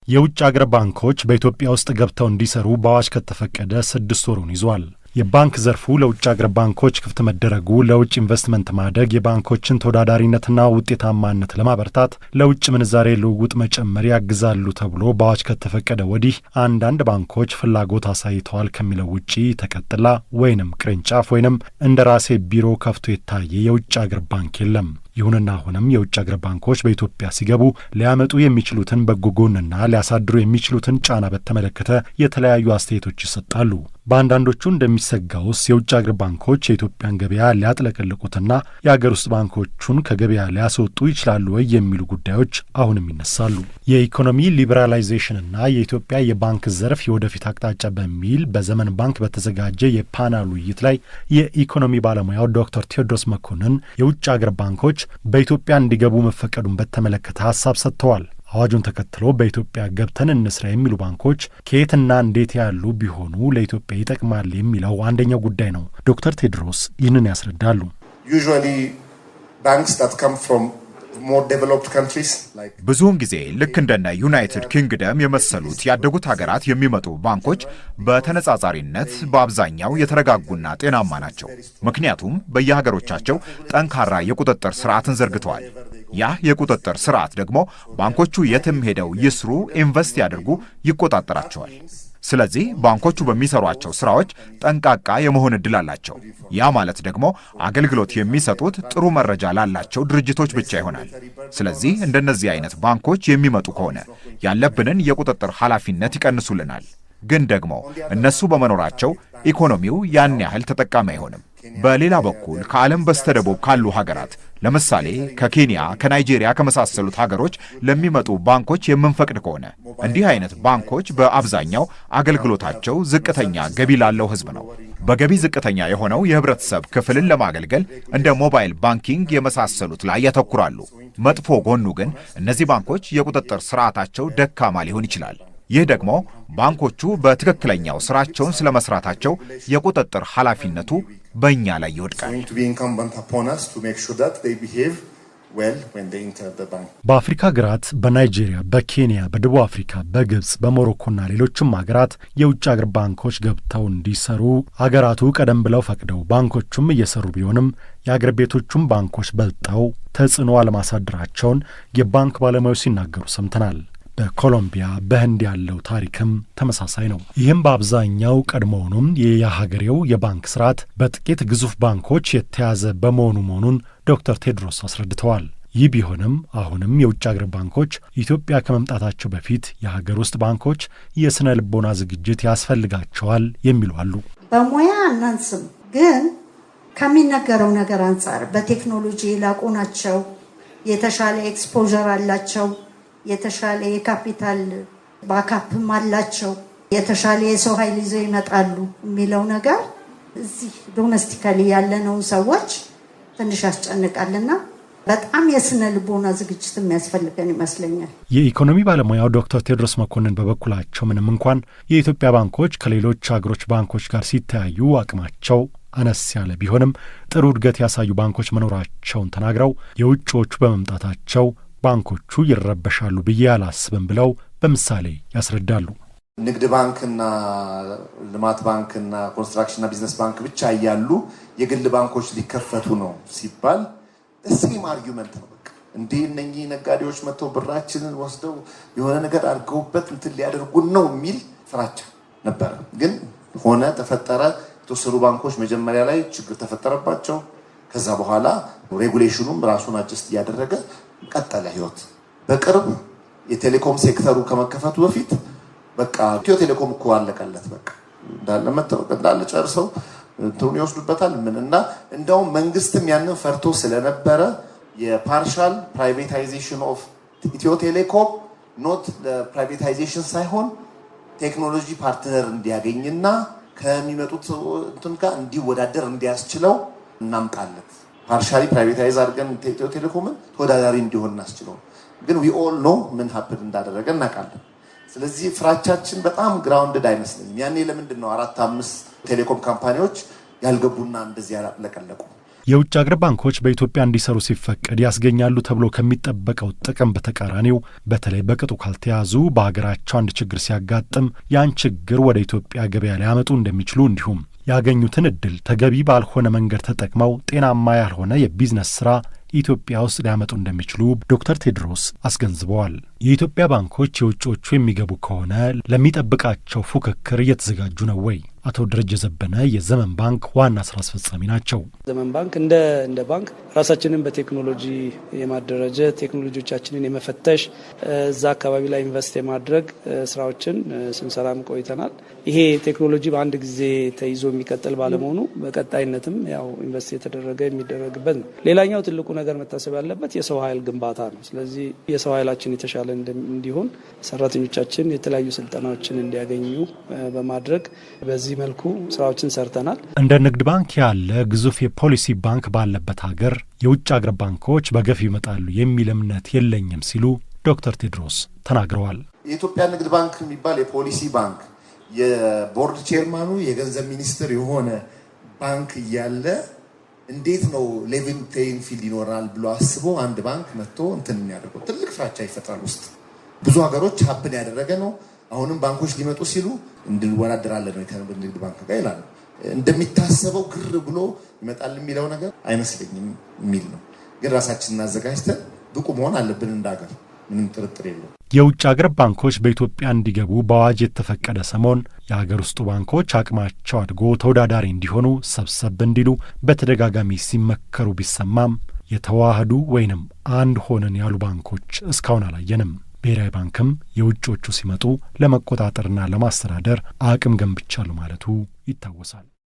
የውጭ አገር ባንኮች በኢትዮጵያ ውስጥ ገብተው እንዲሰሩ በአዋጅ ከተፈቀደ 6 ወሩን ይዟል። የባንክ ዘርፉ ለውጭ አገር ባንኮች ክፍት መደረጉ ለውጭ ኢንቨስትመንት ማደግ፣ የባንኮችን ተወዳዳሪነትና ውጤታማነት ለማበርታት፣ ለውጭ ምንዛሬ ልውውጥ መጨመር ያግዛሉ ተብሎ በአዋጅ ከተፈቀደ ወዲህ አንዳንድ ባንኮች ፍላጎት አሳይተዋል ከሚለው ውጪ ተቀጥላ ወይንም ቅርንጫፍ ወይንም እንደራሴ ቢሮ ከፍቶ የታየ የውጭ አገር ባንክ የለም። ይሁንና አሁንም የውጭ አገር ባንኮች በኢትዮጵያ ሲገቡ ሊያመጡ የሚችሉትን በጎ ጎንና ሊያሳድሩ የሚችሉትን ጫና በተመለከተ የተለያዩ አስተያየቶች ይሰጣሉ። በአንዳንዶቹ እንደሚሰጋውስ የውጭ አገር ባንኮች የኢትዮጵያን ገበያ ሊያጥለቀልቁትና የአገር ውስጥ ባንኮቹን ከገበያ ሊያስወጡ ይችላሉ ወይ የሚሉ ጉዳዮች አሁንም ይነሳሉ። የኢኮኖሚ ሊበራላይዜሽንና የኢትዮጵያ የባንክ ዘርፍ የወደፊት አቅጣጫ በሚል በዘመን ባንክ በተዘጋጀ የፓናል ውይይት ላይ የኢኮኖሚ ባለሙያው ዶክተር ቴዎድሮስ መኮንን የውጭ አገር ባንኮች በኢትዮጵያ እንዲገቡ መፈቀዱን በተመለከተ ሀሳብ ሰጥተዋል። አዋጁን ተከትሎ በኢትዮጵያ ገብተን እንስራ የሚሉ ባንኮች ከየትና እንዴት ያሉ ቢሆኑ ለኢትዮጵያ ይጠቅማል የሚለው አንደኛው ጉዳይ ነው። ዶክተር ቴዎድሮስ ይህንን ያስረዳሉ። ብዙውን ጊዜ ልክ እንደነ ዩናይትድ ኪንግደም የመሰሉት ያደጉት ሀገራት የሚመጡ ባንኮች በተነጻጻሪነት በአብዛኛው የተረጋጉና ጤናማ ናቸው። ምክንያቱም በየሀገሮቻቸው ጠንካራ የቁጥጥር ስርዓትን ዘርግተዋል። ያ የቁጥጥር ስርዓት ደግሞ ባንኮቹ የትም ሄደው ይስሩ፣ ኢንቨስት ያድርጉ ይቆጣጠራቸዋል። ስለዚህ ባንኮቹ በሚሰሯቸው ስራዎች ጠንቃቃ የመሆን ዕድል አላቸው። ያ ማለት ደግሞ አገልግሎት የሚሰጡት ጥሩ መረጃ ላላቸው ድርጅቶች ብቻ ይሆናል። ስለዚህ እንደነዚህ አይነት ባንኮች የሚመጡ ከሆነ ያለብንን የቁጥጥር ኃላፊነት ይቀንሱልናል። ግን ደግሞ እነሱ በመኖራቸው ኢኮኖሚው ያን ያህል ተጠቃሚ አይሆንም። በሌላ በኩል ከዓለም በስተደቡብ ካሉ ሀገራት ለምሳሌ ከኬንያ፣ ከናይጄሪያ ከመሳሰሉት ሀገሮች ለሚመጡ ባንኮች የምንፈቅድ ከሆነ እንዲህ አይነት ባንኮች በአብዛኛው አገልግሎታቸው ዝቅተኛ ገቢ ላለው ሕዝብ ነው። በገቢ ዝቅተኛ የሆነው የህብረተሰብ ክፍልን ለማገልገል እንደ ሞባይል ባንኪንግ የመሳሰሉት ላይ ያተኩራሉ። መጥፎ ጎኑ ግን እነዚህ ባንኮች የቁጥጥር ስርዓታቸው ደካማ ሊሆን ይችላል። ይህ ደግሞ ባንኮቹ በትክክለኛው ስራቸውን ስለመስራታቸው የቁጥጥር ኃላፊነቱ በእኛ ላይ ይወድቃል። በአፍሪካ ሀገራት በናይጄሪያ፣ በኬንያ፣ በደቡብ አፍሪካ፣ በግብጽ፣ በሞሮኮና ሌሎችም ሀገራት የውጭ አገር ባንኮች ገብተው እንዲሰሩ ሀገራቱ ቀደም ብለው ፈቅደው ባንኮቹም እየሰሩ ቢሆንም የአገር ቤቶቹም ባንኮች በልጠው ተጽዕኖ አለማሳደራቸውን የባንክ ባለሙያዎች ሲናገሩ ሰምተናል። በኮሎምቢያ፣ በህንድ ያለው ታሪክም ተመሳሳይ ነው። ይህም በአብዛኛው ቀድሞውኑም የሀገሬው የባንክ ስርዓት በጥቂት ግዙፍ ባንኮች የተያዘ በመሆኑ መሆኑን ዶክተር ቴዎድሮስ አስረድተዋል። ይህ ቢሆንም አሁንም የውጭ አገር ባንኮች ኢትዮጵያ ከመምጣታቸው በፊት የሀገር ውስጥ ባንኮች የስነ ልቦና ዝግጅት ያስፈልጋቸዋል የሚሉ አሉ። በሙያ እናንስም፣ ግን ከሚነገረው ነገር አንጻር በቴክኖሎጂ የላቁ ናቸው፣ የተሻለ ኤክስፖዠር አላቸው፣ የተሻለ የካፒታል ባካፕም አላቸው፣ የተሻለ የሰው ኃይል ይዘው ይመጣሉ የሚለው ነገር እዚህ ዶሜስቲካሊ ያለነው ሰዎች ትንሽ ያስጨንቃልና በጣም የስነ ልቦና ዝግጅት የሚያስፈልገን ይመስለኛል። የኢኮኖሚ ባለሙያው ዶክተር ቴዎድሮስ መኮንን በበኩላቸው ምንም እንኳን የኢትዮጵያ ባንኮች ከሌሎች አገሮች ባንኮች ጋር ሲተያዩ አቅማቸው አነስ ያለ ቢሆንም ጥሩ እድገት ያሳዩ ባንኮች መኖራቸውን ተናግረው የውጭዎቹ በመምጣታቸው ባንኮቹ ይረበሻሉ ብዬ አላስብም ብለው በምሳሌ ያስረዳሉ። ንግድ ባንክና ልማት ባንክና ኮንስትራክሽንና ቢዝነስ ባንክ ብቻ እያሉ የግል ባንኮች ሊከፈቱ ነው ሲባል ሴም አርጊውመንት ነው። በቃ እንዴ እነኚህ ነጋዴዎች መጥተው ብራችንን ወስደው የሆነ ነገር አድርገውበት እንትን ሊያደርጉን ነው የሚል ፍራቻ ነበረ። ግን ሆነ ተፈጠረ። የተወሰኑ ባንኮች መጀመሪያ ላይ ችግር ተፈጠረባቸው። ከዛ በኋላ ሬጉሌሽኑም ራሱን አጀስት እያደረገ ቀጠለ ህይወት። በቅርብ የቴሌኮም ሴክተሩ ከመከፈቱ በፊት በቃ ኢትዮ ቴሌኮም እኮ አለቀለት። በቃ እንዳለ ጨርሰው እንትኑን ይወስዱበታል እና እንደውም መንግስትም ያንን ፈርቶ ስለነበረ የፓርሻል ፕራይቬታይዜሽን ኦፍ ኢትዮ ቴሌኮም ኖት ለፕራይቬታይዜሽን ሳይሆን ቴክኖሎጂ ፓርትነር እንዲያገኝና ከሚመጡት እንትን ጋር እንዲወዳደር እንዲያስችለው እናምጣለት። ፓርሻሊ ፕራይቬታይዝ አድርገን ኢትዮ ቴሌኮምን ተወዳዳሪ እንዲሆን እናስችለው። ግን ዊ ኦል ኖ ምን ሀፕን እንዳደረገ እናውቃለን። ስለዚህ ፍራቻችን በጣም ግራውንድድ አይመስልም። ያኔ ለምንድን ነው 4-5 ቴሌኮም ካምፓኒዎች ያልገቡና እንደዚህ ያለቀለቁ? የውጭ አገር ባንኮች በኢትዮጵያ እንዲሰሩ ሲፈቀድ ያስገኛሉ ተብሎ ከሚጠበቀው ጥቅም በተቃራኒው በተለይ በቅጡ ካልተያዙ በሀገራቸው አንድ ችግር ሲያጋጥም ያን ችግር ወደ ኢትዮጵያ ገበያ ሊያመጡ እንደሚችሉ እንዲሁም ያገኙትን እድል ተገቢ ባልሆነ መንገድ ተጠቅመው ጤናማ ያልሆነ የቢዝነስ ስራ ኢትዮጵያ ውስጥ ሊያመጡ እንደሚችሉ ዶክተር ቴድሮስ አስገንዝበዋል። የኢትዮጵያ ባንኮች የውጭዎቹ የሚገቡ ከሆነ ለሚጠብቃቸው ፉክክር እየተዘጋጁ ነው ወይ? አቶ ደረጀ ዘበነ የዘመን ባንክ ዋና ስራ አስፈጻሚ ናቸው። ዘመን ባንክ እንደ ባንክ ራሳችንን በቴክኖሎጂ የማደራጀት ቴክኖሎጂዎቻችንን የመፈተሽ እዛ አካባቢ ላይ ኢንቨስት የማድረግ ስራዎችን ስንሰራም ቆይተናል። ይሄ ቴክኖሎጂ በአንድ ጊዜ ተይዞ የሚቀጥል ባለመሆኑ በቀጣይነትም ያው ኢንቨስት የተደረገ የሚደረግበት ነው። ሌላኛው ትልቁ ነገር መታሰብ ያለበት የሰው ኃይል ግንባታ ነው። ስለዚህ የሰው ኃይላችን የተሻለ እንዲሆን ሰራተኞቻችን የተለያዩ ስልጠናዎችን እንዲያገኙ በማድረግ በዚህ መልኩ ስራዎችን ሰርተናል። እንደ ንግድ ባንክ ያለ ግዙፍ የፖሊሲ ባንክ ባለበት ሀገር የውጭ አገር ባንኮች በገፍ ይመጣሉ የሚል እምነት የለኝም ሲሉ ዶክተር ቴድሮስ ተናግረዋል። የኢትዮጵያ ንግድ ባንክ የሚባል የፖሊሲ ባንክ የቦርድ ቼርማኑ የገንዘብ ሚኒስትር የሆነ ባንክ እያለ እንዴት ነው ሌቭል ፕሌይንግ ፊልድ ይኖራል ብሎ አስቦ አንድ ባንክ መጥቶ እንትን የሚያደርገው? ትልቅ ፍራቻ ይፈጥራል። ውስጥ ብዙ ሀገሮች ሀብን ያደረገ ነው። አሁንም ባንኮች ሊመጡ ሲሉ እንድንወዳደራለን ነው ንግድ ባንክ ጋር ይላሉ። እንደሚታሰበው ግር ብሎ ይመጣል የሚለው ነገር አይመስለኝም የሚል ነው። ግን ራሳችንን አዘጋጅተን ብቁ መሆን አለብን እንዳገር፣ ምንም ጥርጥር የለው። የውጭ አገር ባንኮች በኢትዮጵያ እንዲገቡ በአዋጅ የተፈቀደ ሰሞን የሀገር ውስጡ ባንኮች አቅማቸው አድጎ ተወዳዳሪ እንዲሆኑ ሰብሰብ እንዲሉ በተደጋጋሚ ሲመከሩ ቢሰማም የተዋህዱ ወይንም አንድ ሆነን ያሉ ባንኮች እስካሁን አላየንም። ብሔራዊ ባንክም የውጭዎቹ ሲመጡ ለመቆጣጠርና ለማስተዳደር አቅም ገንብቻለሁ ማለቱ ይታወሳል።